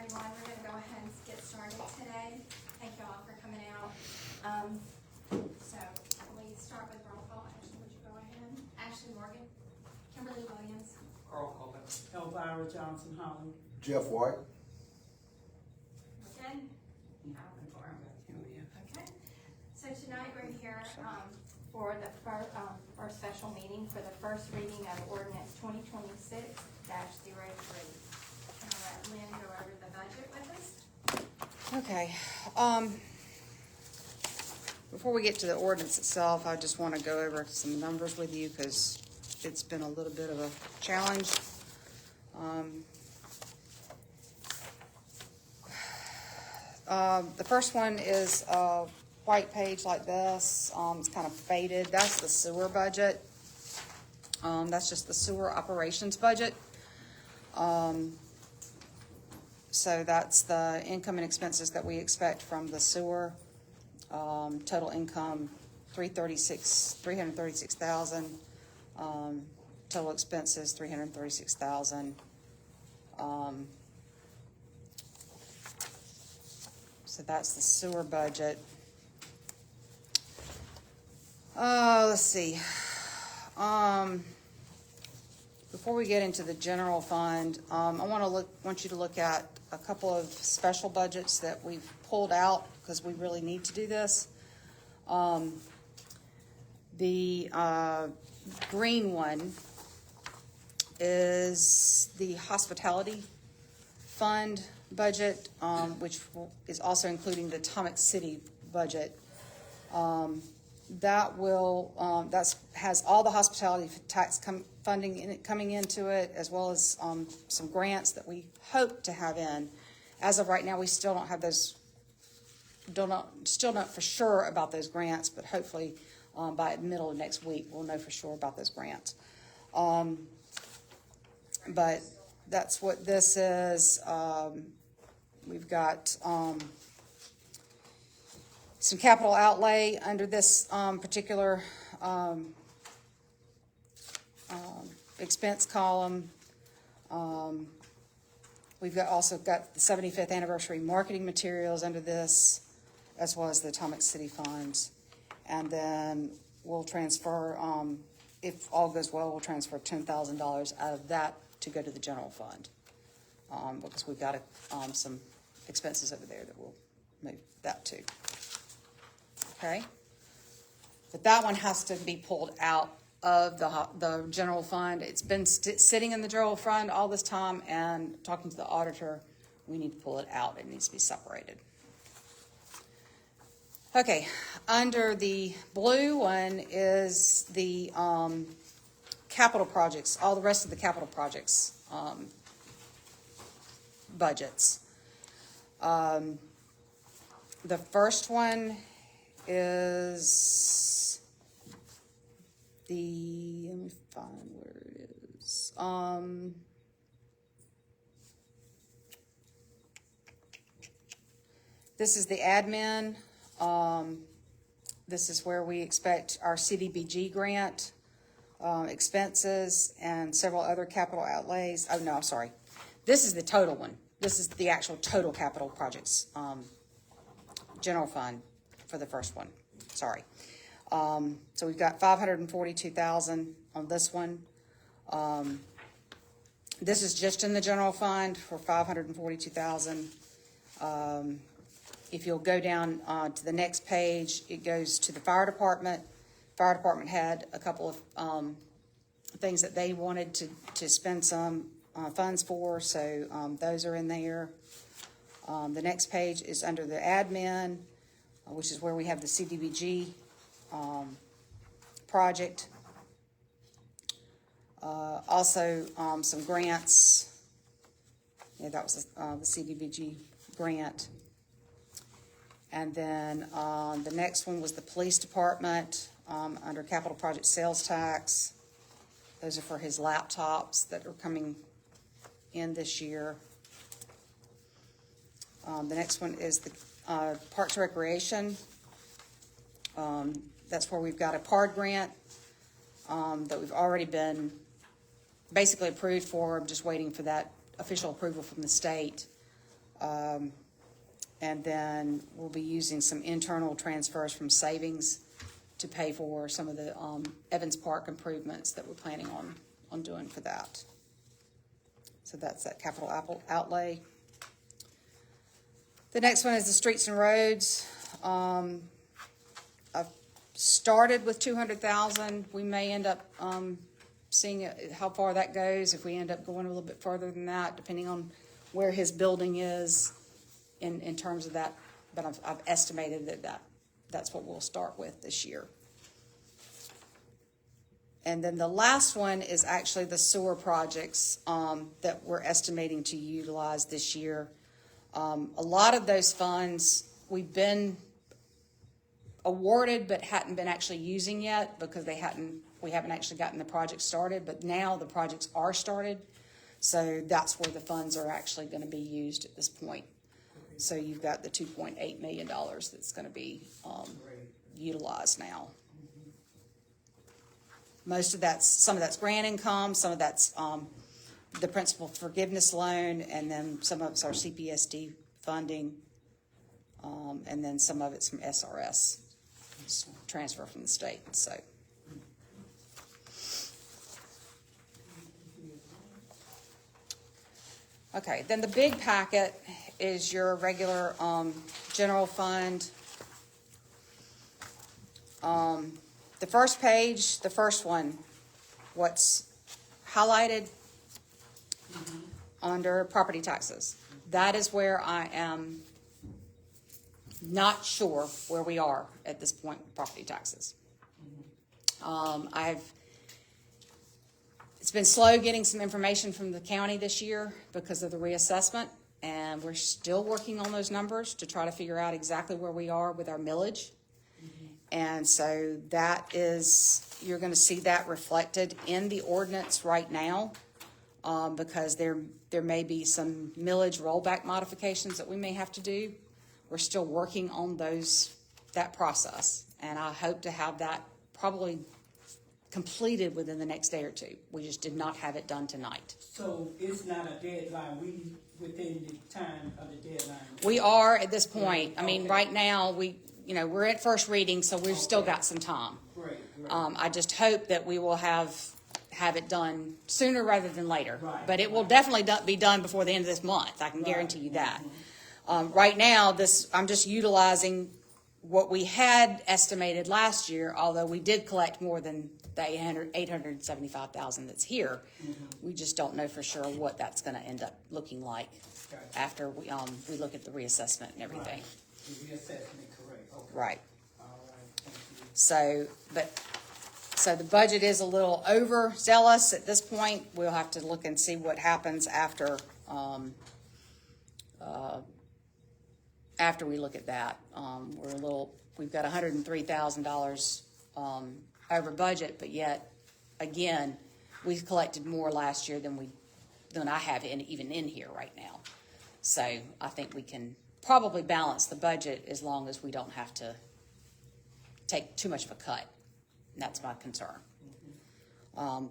everyone. We're going to go ahead and get started today. Thank you all for coming out. So we start with roll call. Ashley, would you go ahead? Ashley Morgan, Kimberly Williams, Carl Coleman. Elvira Johnson Holland. Jeff White. we're good? Alan Gorham. Okay. So tonight we're here for the first special meeting for the first reading of ordinance 2026-03. Can I let Lynn go over the budget with us? Okay, before we get to the ordinance itself, I just want to go over some numbers with you because it's been a little bit of a challenge. The first one is a white page like this. It's kind of faded. That's the sewer budget. That's just the sewer operations budget. So that's the income and expenses that we expect from the sewer. Total income, $336,000. Total expenses, $336,000. So that's the sewer budget. Let's see. Before we get into the general fund, I want you to look at a couple of special budgets that we've pulled out because we really need to do this. The green one is the hospitality fund budget, which is also including the Atomic City budget. That has all the hospitality tax funding in it, coming into it, as well as some grants that we hope to have in. As of right now, we still don't have those. Still not for sure about those grants, but hopefully by the middle of next week we'll know for sure about those grants. But that's what this is. We've got some capital outlay under this particular expense column. We've also got the 75th anniversary marketing materials under this, as well as the Atomic City funds. And then we'll transfer, if all goes well, we'll transfer $10,000 out of that to go to the general fund, because we've got some expenses over there that we'll move that to. Okay, but that one has to be pulled out of the general fund. It's been sitting in the general fund all this time, and talking to the auditor, we need to pull it out. It needs to be separated. Okay, under the blue one is the capital projects, all the rest of the capital projects budgets. The first one is let me find where it is. This is the admin. This is where we expect our CDBG grant expenses and several other capital outlays. Oh, no, I'm sorry. This is the total one. This is the actual total capital projects general fund for the first one. Sorry. So we've got $542,000 on this one. This is just in the general fund for $542,000. If you'll go down to the next page, it goes to the fire department. Fire department had a couple of things that they wanted to spend some funds for, so those are in there. The next page is under the admin, which is where we have the CDBG project. Also, some grants. Yeah, that was the CDBG grant. And then the next one was the police department under capital project sales tax. Those are for his laptops that are coming in this year. The next one is the Parks and Recreation. That's where we've got a PARD grant that we've already been basically approved for. I'm just waiting for that official approval from the state. And then we'll be using some internal transfers from savings to pay for some of the Evans Park improvements that we're planning on doing for that. So that's that capital outlay. The next one is the streets and roads. I've started with 200,000. We may end up seeing how far that goes, if we end up going a little bit further than that, depending on where his building is in terms of that. But I've estimated that's what we'll start with this year. And then the last one is actually the sewer projects that we're estimating to utilize this year. A lot of those funds we've been awarded but hadn't been actually using yet because we haven't actually gotten the project started, but now the projects are started. So that's where the funds are actually going to be used at this point. So you've got the $2.8 million that's going to be utilized now. Some of that's grant income, some of that's the principal forgiveness loan, and then some of it's our CPSD funding, and then some of it's from SRS, it's transfer from the state. So. Okay, then the big packet is your regular general fund. The first page, the first one, what's highlighted under property taxes. That is where I am not sure where we are at this point with property taxes. It's been slow getting some information from the county this year because of the reassessment, and we're still working on those numbers to try to figure out exactly where we are with our millage. And so you're going to see that reflected in the ordinance right now, because there may be some millage rollback modifications that we may have to do. We're still working on that process, and I hope to have that probably completed within the next day or two. We just did not have it done tonight. So it's not a deadline, we within the time of the deadline? We are at this point. I mean, Okay. right now, we're at first reading, so we've still got some time. Great. I just hope that we will have it done sooner rather than later. Right. But it will definitely be done before the end of this month. I can guarantee you that. Right now, I'm just utilizing what we had estimated last year, although we did collect more than the $875,000 that's here. We just don't know for sure what that's going to end up looking like after we look at the reassessment and everything. Right. The reassessment, correct. Okay. Right. All right, thank you. So the budget is a little overzealous at this point. We'll have to look and see what happens after we look at that. We've got $103,000 over budget, but yet again, we've collected more last year than I have even in here right now. So I think we can probably balance the budget as long as we don't have to take too much of a cut. And that's my concern.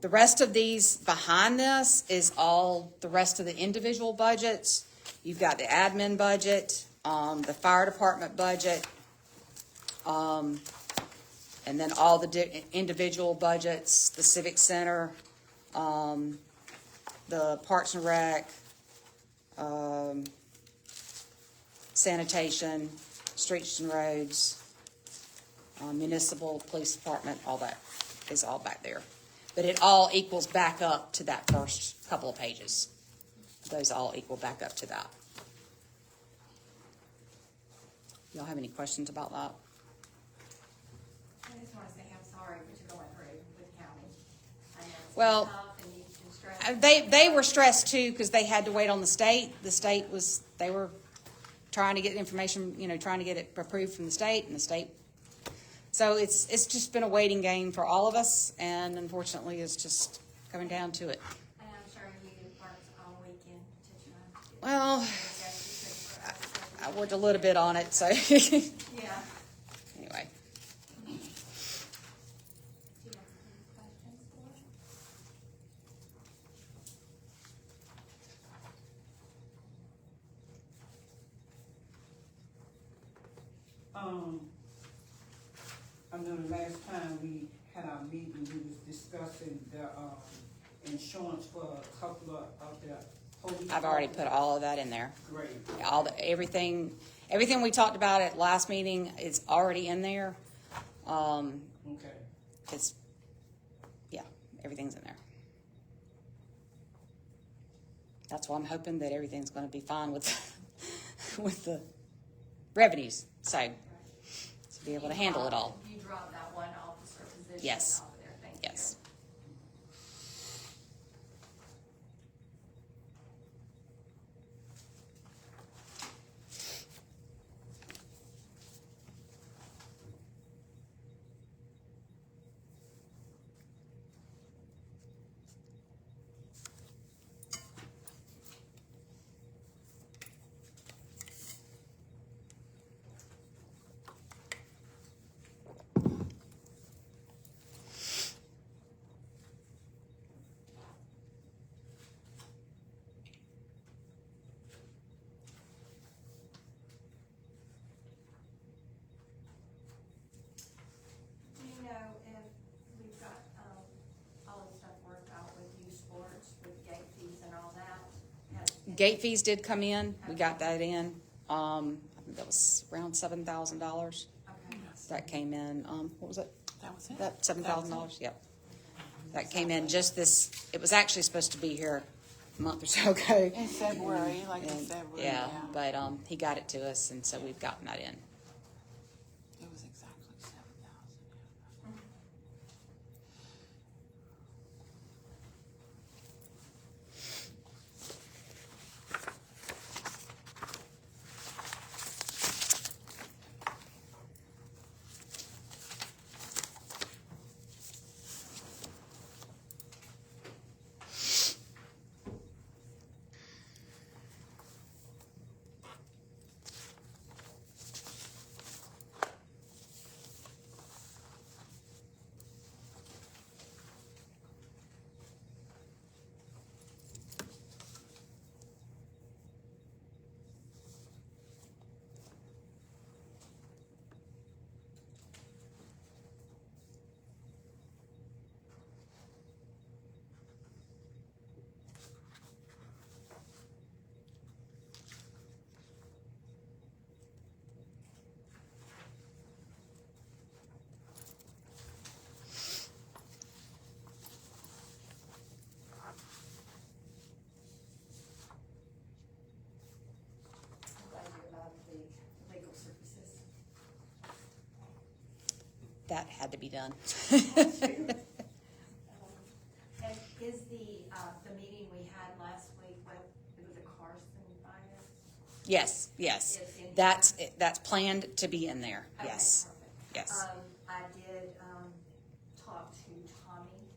The rest of these behind this is all the rest of the individual budgets. You've got the admin budget, the fire department budget, and then all the individual budgets, the civic center, the parks and rec, sanitation, streets and roads, municipal, police department, all that is all back there. But it all equals back up to that first couple of pages. Those all equal back up to that. Y'all have any questions about that? I just want to say I'm sorry what you're going through with the county. I know it's Well, tough and you've been stressed. They were stressed too because they had to wait on the state. They were trying to get information, trying to get it approved from the state, and the state. So it's just been a waiting game for all of us, and unfortunately, it's just coming down to it. And I'm sure you worked all weekend to try to do Well, the best you could for us. I worked a little bit on it, so Yeah. anyway. Do you have any questions for us? I know the last time we had our meeting, we was discussing the, insurance for a couple of the police. I've already put all of that in there. Great. Everything we talked about at last meeting is already in there. Okay. Everything's in there. That's why I'm hoping that everything's gonna be fine with, with the revenues side. To be able to handle it all. You dropped that one officer position Yes. off of there, thank you. Yes. Do you know if we've got, all the stuff worked out with youth sports, with gate fees and all that? Gate fees did come in. We got that in. I think that was around $7,000. Okay. That came in. What was it? That was it. That $7,000. Yep. That came in just this. It was actually supposed to be here a month or so ago. In February, like in And, February. yeah, but he got it to us, and so we've gotten that in. It was exactly 7,000. I'm glad you allowed the legal services. That had to be done. And is the meeting we had last week, what, it was a Carson fire? Yes. It's in That's planned to be in there. Okay, Yes. perfect. Yes. I did, talk to Tommy,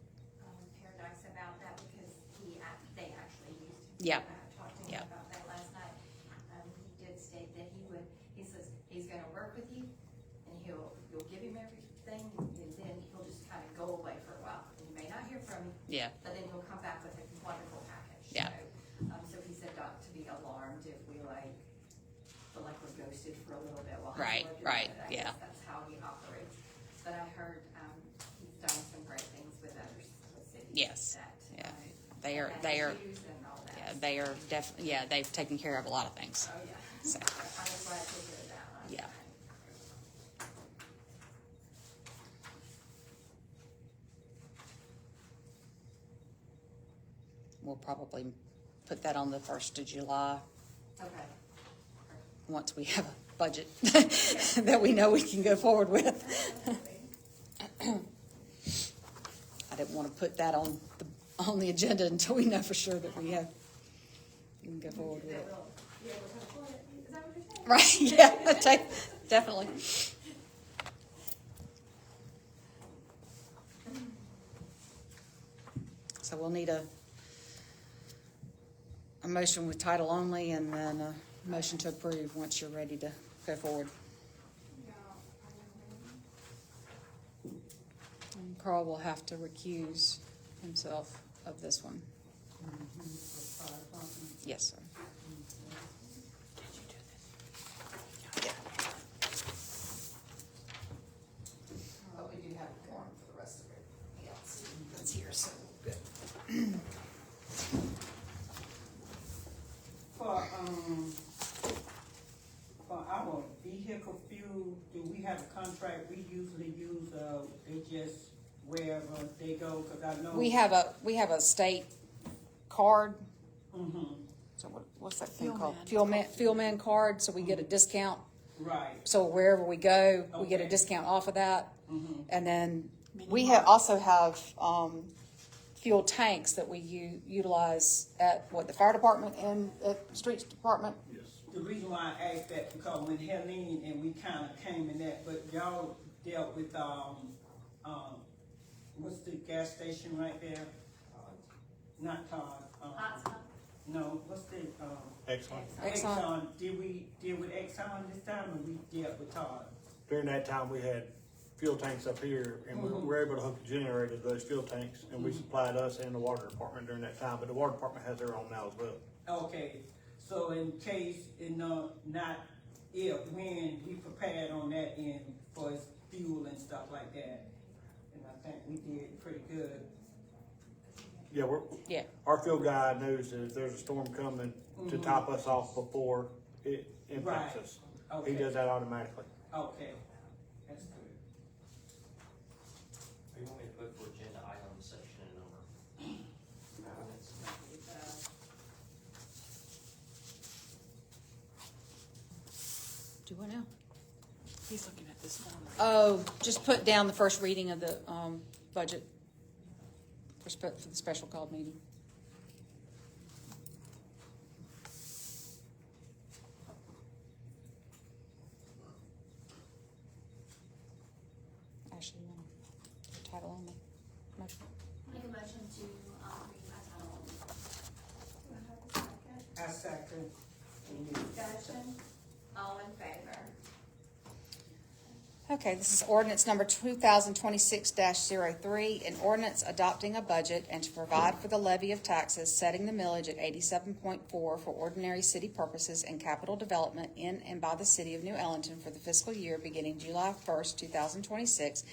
Paradise about that because they actually used him. Yeah. I talked to him Yeah. about that last night. He did state that he says he's gonna work with you and you'll give him everything and then he'll just kind of go away for a while. And you may not hear from him, Yeah. but then he'll come back with a wonderful package. Yeah. So he said not to be alarmed if we feel like we're ghosted for a little bit while he's Right, working right, on it. I yeah. guess that's how he operates. But I heard, he's done some great things with other cities. Yes, that, yeah. have They are. had They are. issues and all that. Yeah. They are definitely. Yeah. They've taken care of a lot of things. Oh, yeah. So. I was glad to hear that last Yeah. night. We'll probably put that on the 1st of July Okay. once we have a budget that we know we can go forward with. I didn't want to put that on the agenda until we know for sure that we can go forward with it. Yeah, we're gonna pull it. Is that what you're saying? Right? Yeah. Definitely. So we'll need a motion with title only and then a motion to approve once you're ready to go forward. Yeah, I know. And Carl will have to recuse himself of this one. Yes, sir. Did you do this? for our vehicle fuel, do we have a contract we usually use, they just wherever they go, cause I know. We have a state card. Mhm, So what's that thing Fuel called? man. Fuel man card, so we get a discount. right, So wherever we go, we get a Okay. discount off of that. mhm, And then Mini we mart. also have, fuel tanks that we utilize at, the fire department and at streets department. Yes. the reason why I asked that, because when Helene and we kinda came in that, but y'all dealt with, what's the gas station right there? Not Todd, Hot tub. no, what's the, Excellent. Exxon. Exxon, did we deal with Exxon this time, or we dealt with Todd? During that time, we had fuel tanks up here, and we were able to hook a generator to those fuel tanks, and we supplied us and the water department during that time, but the water department has their own now as well. Okay, so in case, not if, when, we prepared on that end for his fuel and stuff like that, and I think we did pretty good. Yeah, Yeah. our fuel guy knows that if there's a storm coming to top us off before it impacts Right. us. Okay. He does that automatically. Okay, that's good. Or you want me to put for agenda items, section and number? Do what now? He's looking at this form. Oh, just put down the first reading of the, budget for the special called meeting. Actually, you want the title only? Motion. Make a motion to, read by title only. Do I have a second? I second. Any discussion? All in favor? Okay, this is ordinance number 2026-03, an ordinance adopting a budget and to provide for the levy of taxes, setting the millage at 87.4 for ordinary city purposes and capital development in and by the city of New Ellington for the fiscal year beginning July 1st, 2026,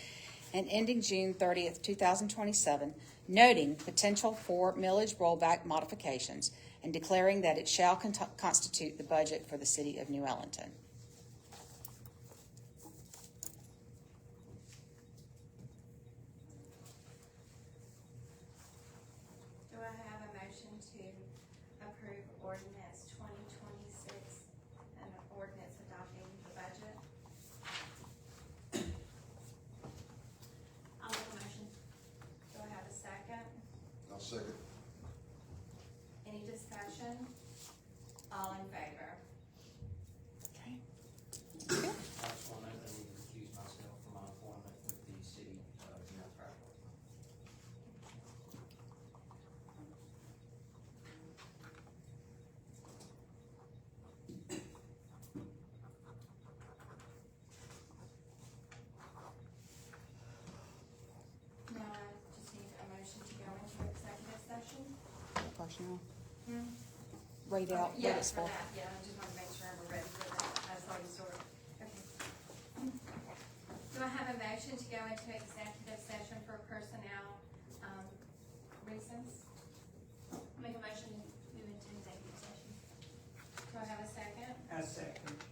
and ending June 30th, 2027, noting potential for millage rollback modifications, and declaring that it shall constitute the budget for the city of New Ellington. Do I have a motion to approve ordinance 2026, an ordinance adopting the budget? I'll make a motion. Do I have a second? I'll second. Any discussion? All in favor? Okay. I just want to note that I need to recuse myself from my appointment with the city of North Crackle. Now I just need a motion to go into executive session. Personnel. Read out. what Yeah, it's for that, yeah, I just want to make sure we're ready for that, that's already sort of, okay. Do I have a motion to go into executive session for personnel, reasons? Make a motion to move into executive session. Do I have a second? I second.